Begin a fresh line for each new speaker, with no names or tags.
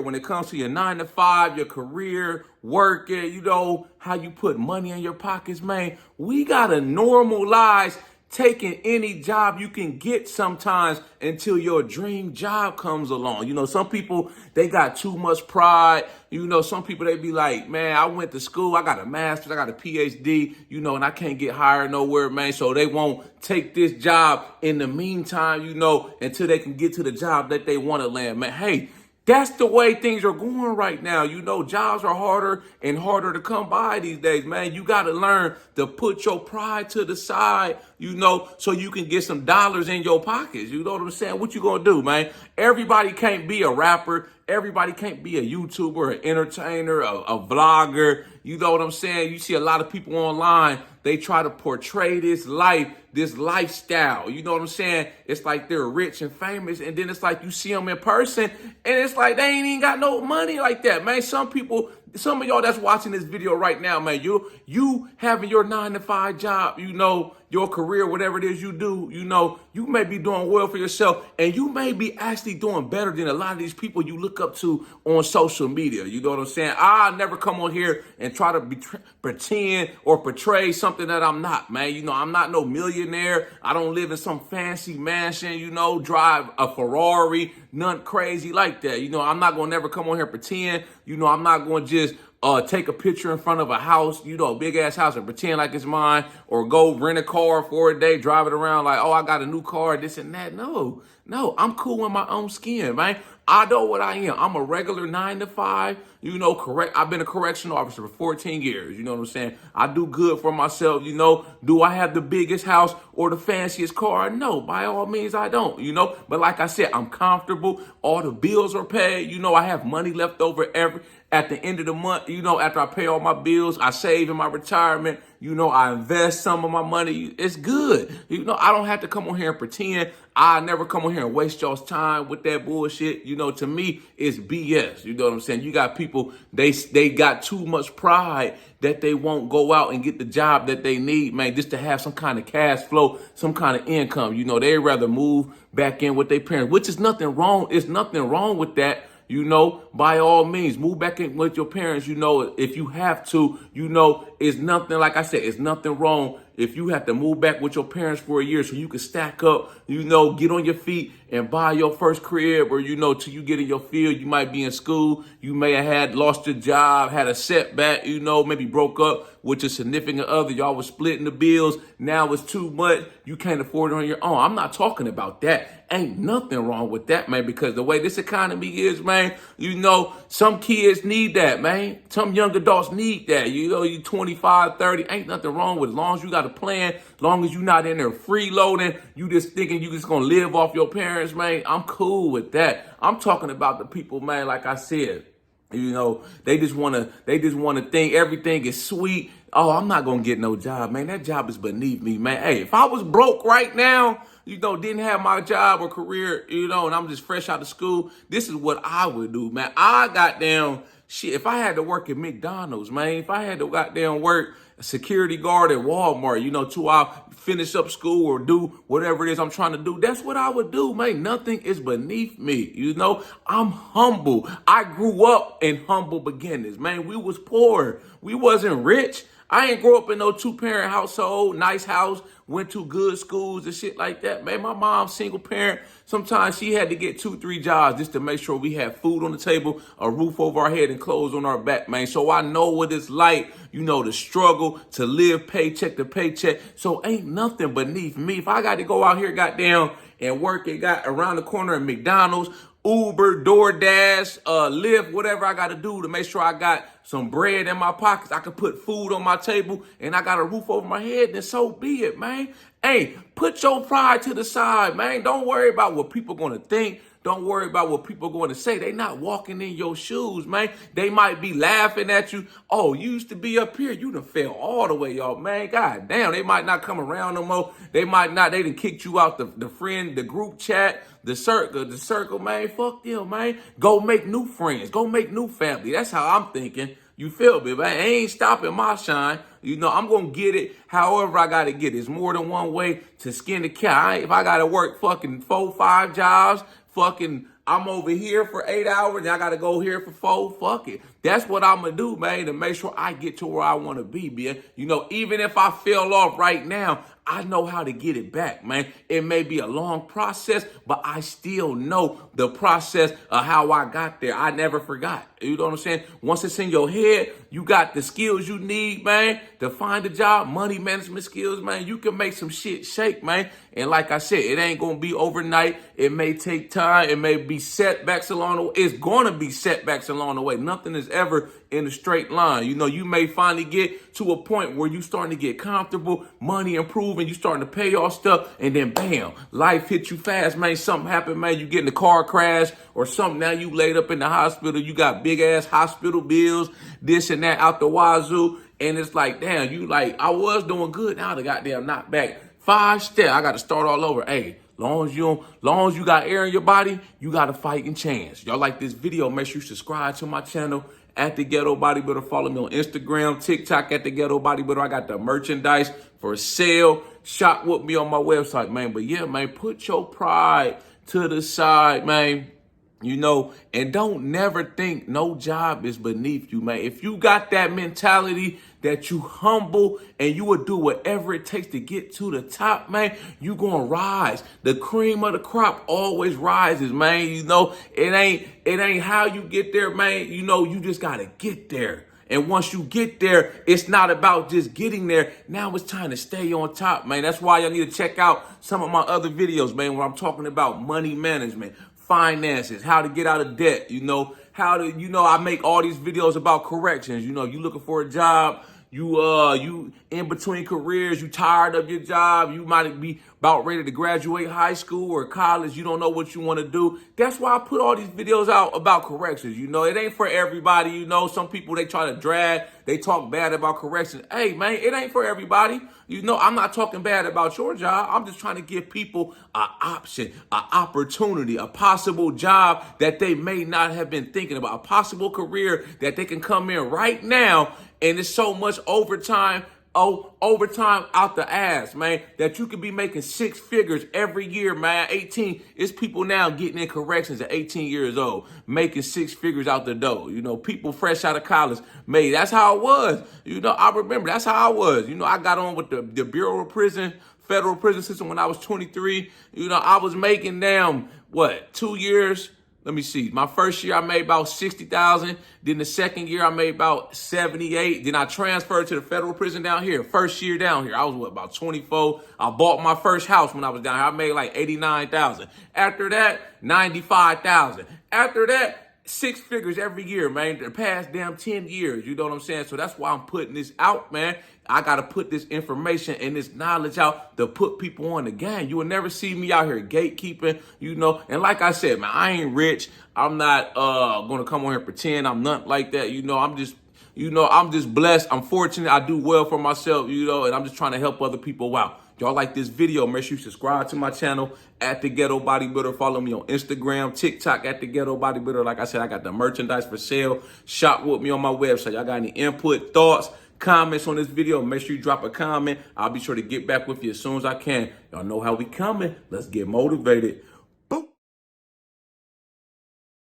When it comes to your 9 to 5, your career, working, how you put money in your pockets, man, we got to normalize taking any job you can get sometimes until your dream job comes along. Some people, they got too much pride. Some people, they be like, man, I went to school, I got a master's, I got a PhD, and I can't get hired nowhere, man. So they won't take this job in the meantime, until they can get to the job that they want to land, man. Hey, that's the way things are going right now. Jobs are harder and harder to come by these days, man. You got to learn to put your pride to the side, so you can get some dollars in your pockets. You know what I'm saying? What you going to do, man? Everybody can't be a rapper. Everybody can't be a YouTuber, an entertainer, a vlogger. You know what I'm saying? You see a lot of people online, they try to portray this life, this lifestyle. You know what I'm saying? It's like they're rich and famous, and then it's like you see them in person, and it's like they ain't even got no money like that, man. Some of y'all that's watching this video right now, man, you having your 9 to 5 job, your career, whatever it is you do, you may be doing well for yourself, and you may be actually doing better than a lot of these people you look up to on social media. You know what I'm saying? I never come on here and try to pretend or portray something that I'm not, man. I'm not no millionaire. I don't live in some fancy mansion, drive a Ferrari, nothing crazy like that. I'm not going to never come on here and pretend. I'm not going to just take a picture in front of a house, a big ass house, and pretend like it's mine, or go rent a car for a day, drive it around like, oh, I got a new car, this and that. No, I'm cool in my own skin, man. I know what I am. I'm a regular 9 to 5, correct. I've been a correctional officer for 14 years. You know what I'm saying? I do good for myself. Do I have the biggest house or the fanciest car? No, by all means I don't, but like I said, I'm comfortable. All the bills are paid. I have money left over at the end of the month, after I pay all my bills, I save in my retirement, I invest some of my money. It's good. I don't have to come on here and pretend. I never come on here and waste y'all's time with that bullshit. To me, it's BS. You know what I'm saying? You got people, they got too much pride that they won't go out and get the job that they need, man, just to have some kind of cash flow, some kind of income. They'd rather move back in with their parents, which is nothing wrong. It's nothing wrong with that. By all means, move back in with your parents, if you have to, it's nothing, like I said, it's nothing wrong if you have to move back with your parents for a year so you can stack up, get on your feet and buy your first crib, or, till you get in your field. You might be in school. You may have lost your job, had a setback, maybe broke up with your significant other. Y'all was splitting the bills. Now it's too much. You can't afford it on your own. I'm not talking about that. Ain't nothing wrong with that, man, because the way this economy is, man, some kids need that, man. Some young adults need that. You 25, 30, ain't nothing wrong with it. As long as you got a plan, as long as you're not in there freeloading, you just thinking you just gonna live off your parents, man, I'm cool with that. I'm talking about the people, man, like I said, they just wanna think everything is sweet. Oh, I'm not gonna get no job, man. That job is beneath me, man. Hey, if I was broke right now, didn't have my job or career, and I'm just fresh out of school, this is what I would do, man. I got down shit. If I had to work at McDonald's, man, if I had to goddamn work a security guard at Walmart, till I finish up school or do whatever it is I'm trying to do, that's what I would do, man. Nothing is beneath me, I'm humble. I grew up in humble beginnings, man. We was poor. We wasn't rich. I ain't grow up in no 2-parent household, nice house, went to good schools and shit like that, man. My mom's single parent. Sometimes she had to get 2, 3 jobs just to make sure we had food on the table, a roof over our head, and clothes on our back, man. So I know what it's like, the struggle to live paycheck to paycheck. So ain't nothing beneath me. If I got to go out here, goddamn, and work and got around the corner at McDonald's, Uber, DoorDash, Lyft, whatever I got to do to make sure I got some bread in my pockets, I can put food on my table, and I got a roof over my head, then so be it, man. Hey, put your pride to the side, man. Don't worry about what people going to think. Don't worry about what people are going to say. They not walking in your shoes, man. They might be laughing at you. Oh, you used to be up here. You done fell all the way off, man. God damn, they might not come around no more. They might not. They done kicked you out the group chat, the circle, man. Fuck them, man. Go make new friends. Go make new family. That's how I'm thinking. You feel me, man? I ain't stopping my shine. I'm going to get it however I got to get it. It's more than one way to skin the cat. If I got to work fucking 4, 5 jobs, fucking I'm over here for 8 hours and I got to go here for 4. Fuck it. That's what I'm going to do, man, to make sure I get to where I want to be, man. You know, even if I fell off right now, I know how to get it back, man. It may be a long process, but I still know the process of how I got there. I never forgot. You know what I'm saying? Once it's in your head, you got the skills you need, man, to find a job, money management skills, man. You can make some shit shake, man. And like I said, it ain't going to be overnight. It may take time. It may be setbacks along the way. It's going to be setbacks along the way. Nothing is ever in a straight line. You know, you may finally get to a point where you starting to get comfortable, money improving, you starting to pay off stuff, and then bam, life hits you fast, man. Something happened, man. You get in a car crash or something. Now you laid up in the hospital. You got big ass hospital bills, this and that out the wazoo. And it's like, damn, you like, I was doing good. Now the goddamn knocked back 5 steps. I got to start all over. Hey, long as you got air in your body, you got a fighting chance. Y'all like this video, make sure you subscribe to my channel at The Ghetto Bodybuilder. Follow me on Instagram, TikTok at The Ghetto Bodybuilder. I got the merchandise for sale. Shop with me on my website, man. But yeah, man, put your pride to the side, man. You know, and don't never think no job is beneath you, man. If you got that mentality that you humble and you will do whatever it takes to get to the top, man, you gonna rise. The cream of the crop always rises, man. You know, it ain't how you get there, man. You know, you just gotta get there. And once you get there, it's not about just getting there. Now it's time to stay on top, man. That's why y'all need to check out some of my other videos, man, where I'm talking about money management, finances, how to get out of debt, you know, how to, you know, I make all these videos about corrections. You know, you looking for a job, you in between careers, you tired of your job, you might be about ready to graduate high school or college, you don't know what you want to do. That's why I put all these videos out about corrections. You know, it ain't for everybody. You know, some people, they try to drag, they talk bad about corrections. Hey, man, it ain't for everybody. You know, I'm not talking bad about your job. I'm just trying to give people an option, an opportunity, a possible job that they may not have been thinking about, a possible career that they can come in right now. And it's so much overtime out the ass, man, that you could be making 6 figures every year, man. 18, it's people now getting in corrections at 18 years old, making 6 figures out the door. You know, people fresh out of college, made. That's how it was. You know, I remember that's how I was. You know, I got on with the Bureau of Prison, federal prison system when I was 23. You know, I was making 2 years. Let me see. My first year, I made about 60,000. Then the second year, I made about 78. Then I transferred to the federal prison down here. First year down here, I was about 24. I bought my first house when I was down here. I made like 89,000. After that, 95,000. After that, 6 figures every year, man, the past damn 10 years. You know what I'm saying? So that's why I'm putting this out, man. I got to put this information and this knowledge out to put people on the game. You will never see me out here gatekeeping, you know. And like I said, man, I ain't rich. I'm not going to come on here and pretend I'm nothing like that. You know, I'm just blessed. I'm fortunate. I do well for myself, you know, and I'm just trying to help other people out. Y'all like this video, make sure you subscribe to my channel at The Ghetto Bodybuilder. Follow me on Instagram, TikTok at The Ghetto Bodybuilder. Like I said, I got the merchandise for sale. Shop with me on my website. Y'all got any input, thoughts, comments on this video? Make sure you drop a comment. I'll be sure to get back with you as soon as I can. Y'all know how we coming. Let's get motivated.